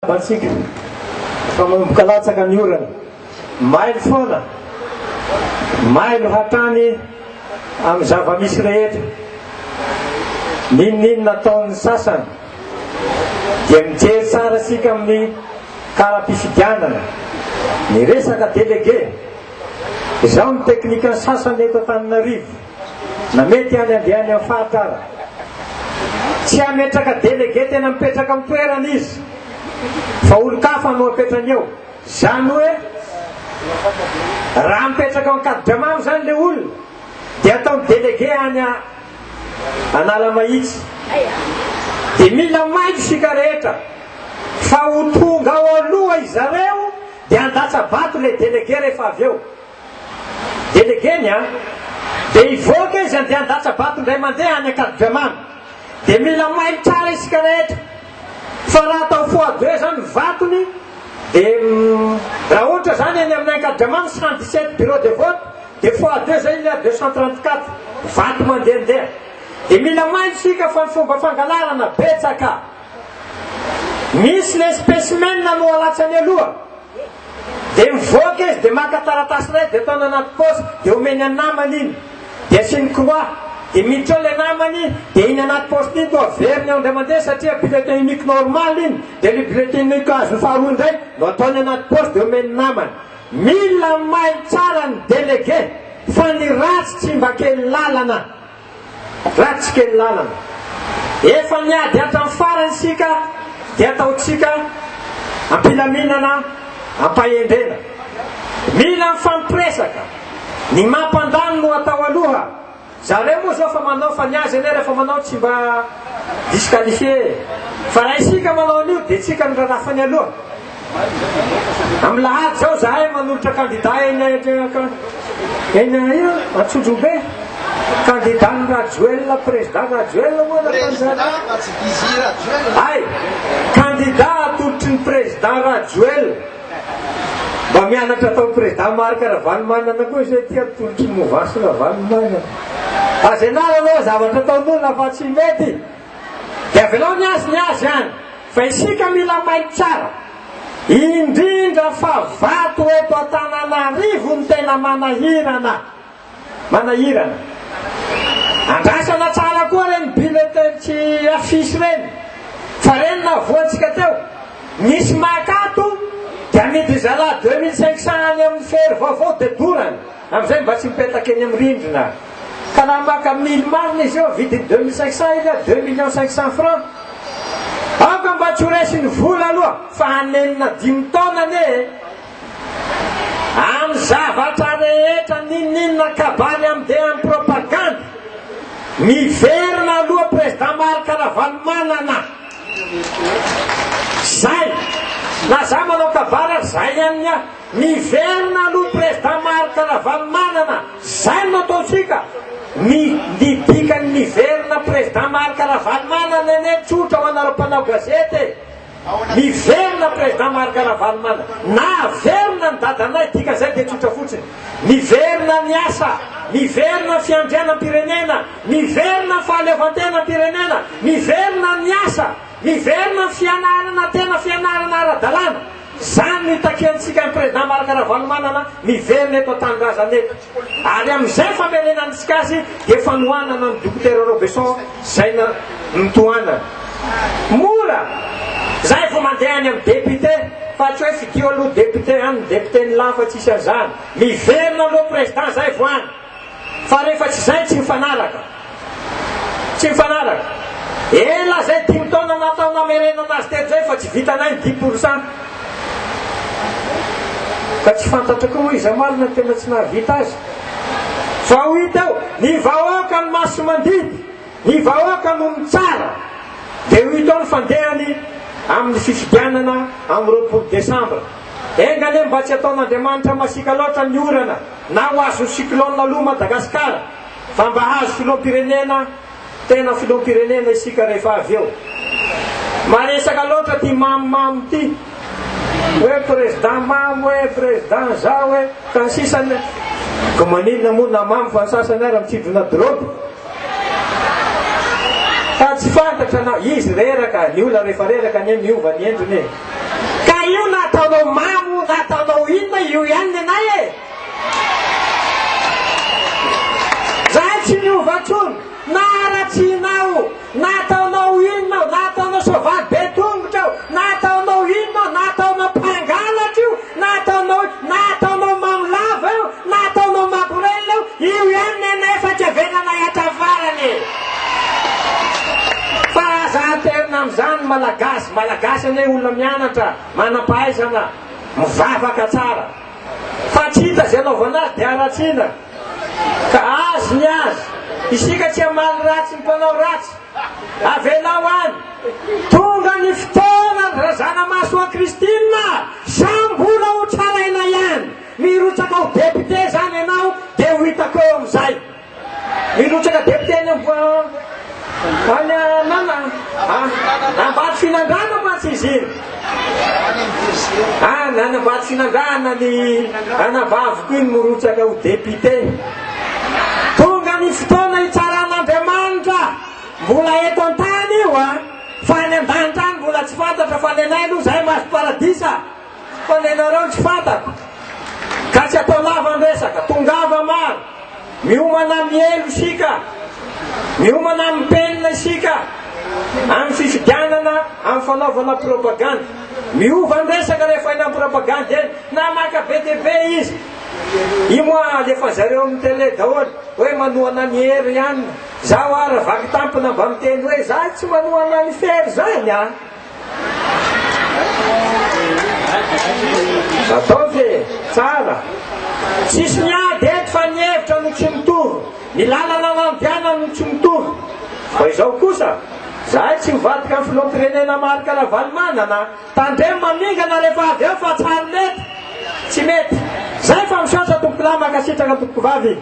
Batsika fa mampikalatsaka ny orana mailo foana mailo hatrany amin'ny zava-misy rehetra ninninona nataon'ny sasany dia mijery tsara sika amin'ny karapifidianana ny resaka délégué izao ny teknikan'ny sasany eto Antananarivo na mety any andehany amin'ny fahatara tsy ametraka délégué tena mipetraka amin'ny toerana izy fa olo-kafa no apetrany eo zany hoe raha mipetraka ao ankadidramamy zany le olona dia ataony délégué any Analamahitsy dia mila mailo sika rehetra fa ho tonga ao aloha izareo dia andatsa bato le délégué rehefa avy eo délégué ny dia ivoaka izy andeha andatsa bato ndray mandeha any ankadidramamy dia mila mailo tsara isika rehetra fa raha atao fois 2 zany vatony dia raha ohatra zany any amin'ny ankadidramamy 117 bureau de vote dia fois 2 zay ilay 234 vato mandehandeha dia mila mailo sika fa ny fomba fangalarana betsaka misy le spécimen no alatsany aloha dia mivoaka izy dia maka taratasy ray dia ataony anaty posy dia omeny any namany iny dia asiny croix dia miditra le namany dia iny anaty posy iny to averiny ao indray mandeha satria bulletin unique normal iny dia le bulletin unique azo faharoa indray no ataony anaty posy dia omeny namany mila mailo tsara ny délégué fa ny ratsy tsy mba kely lalana ratsy kely lalana efa niady hatramin'ny farany sika dia ataotsika ampilaminana ampahendrena mila mifampiresaka ny mampandany no atao aloha zareo moa zao fa manao fa niazy ane rehefa manao tsy mba disqualifié fa raha isika manao an'io dia tsika ny rarafany aloha amin'ny lahady zao zahay manolotra candidat eny io Antsondrobe candidat ny Rajoelina président Rajoelina moa ay candidat atolotry ny président Rajoelina mba mianatra atao président Marc Ravalomanana koa zay tia atolotry ny mouvance Ravalomanana azenara aloha zavatra ataon'olona fa tsy mety dia avelao niazy any fa isika mila mailo tsara indrindra fa vato eto Antananarivo ny tena manahirana andrasana tsara koa reny bulletin tsy afisy reny fa reny na voantsika teo misy makato dia amidy zala 2500 any amin'ny fery vaovao dia dorany amin'izay mba tsy mipetaka eny amin'ny rindrina ka raha maka 1000 marina izy eo vidiny 2500 ila 2 500 000 aoka mba tsy horesiny vola aloha fa hanenina 5 taona ane amin'ny zavatra rehetra ninninona kabaly amin'deha amin'ny propagande miverina aloha président Marc Ravalomanana zay na za manao kabary zay ihany miverina aloha président Marc Ravalomanana zay no ataotsika nidikany miverina président Marc Ravalomanana ene tsotra ho anareo mpanao gazety miverina président Marc Ravalomanana na verina ny dadanay dikan'izay dia tsotra fotsiny miverina ny asa miverina ny fiandrianam-pirenena miverina ny fahaleovantenam-pirenena miverina ny asa miverina ny fianarana tena fianarana ara-dalàna zany nitakiantsika ny président Marc Ravalomanana miverina eto Tanindrazana eto ary amin'izay famerenantsika azy dia fanohanana ny docteur Robesson zay na nitohanana mora zay vao mandeha any amin'ny député fa tsy hoe fidio aloha député any député ny lafa tsisy an'izany miverina aloha président zay vo any fa rehefa tsy zay tsy mifanaraka ela zay 5 taona natao namerenana azy teto zay fa tsy vitanay 10% ka tsy fantatra koa izy amalina tena tsy nahavita azy fa ho hitao ny vahoaka ny maso mandidy ny vahoaka no mitsara dia ho hitao ny fandehany amin'ny fifidianana amin'ny 9 Desambra engane mba tsy ataon'Andriamanitra masika loatra ny orana na ho azo cyclone aloha Madagasikara fa mba hazo filom-pirenena tena filom-pirenena isika rehefa avy eo maresaka loatra ty mamimamy ty hoe président mamy hoe président za hoe ka ny sisany ko maninona moa na mamy fa ny sasany ara mitsidrona droby ka tsy fantatra na izy reraka ny olona rehefa reraka ny miova ny endriny io ihany ny anay e zahay tsy niovatrony na aratsianao na ataonao inonao na ataonao sovaly be tongotra io na ataonao inonao na ataonao mpangalatra io na ataonao mamolava io na ataonao makorelina io ihany ny anay fa tsy avelana hiatavarany fa zahaterina am'izany malagasy ane olona mianatra manam-pahaizana mivavaka tsara fa tsy hita zay anaovana azy dia aratsiana ka azy ny azy isika tsy amaly ratsy ny mpanao ratsy avelao any tonga ny fotoana razana maso a Kristina sambola ho tsaraina ihany mirotsaka ho député zany ianao dia ho hitako eo am'izay mirotsaka député nambato finandrana matsy izy iny nanambato finandrana ny anavavoko iny mirotsaka ho député tonga ny fotoana hitsaran'Andriamanitra mbola eto an-tany io fa ny an-danitra any mbola tsy fantatra fa ny anay aloha zahay maso paradisa fa ny anareo tsy fantako ka tsy atao lava andresaka tongava maro miomana mielo isika miomana amin'ny penina isika amin'ny fifidianana amin'ny fanaovana propagande miova andresaka rehefa eny amin'ny propagande eny na maka be dia be izy io moa lefa zareo amin'ny télé daholo hoe manohana ny hery ihany zaho ara vaky tampona mba miteny hoe zaho tsy manohana ny fery zany ataovy tsara tsisy miady eto fa ny hevitra no tsy mitovy ny lalana nandiana no tsy mitovy fa izao kosa zahay tsy mivadika amin'ny filoham-pirenena maro karavalymanana tandremo mamingana rehefa avy eo fa tsary mety tsy mety zay fa misaotra tompoko lahy makasitraka tompoko vavy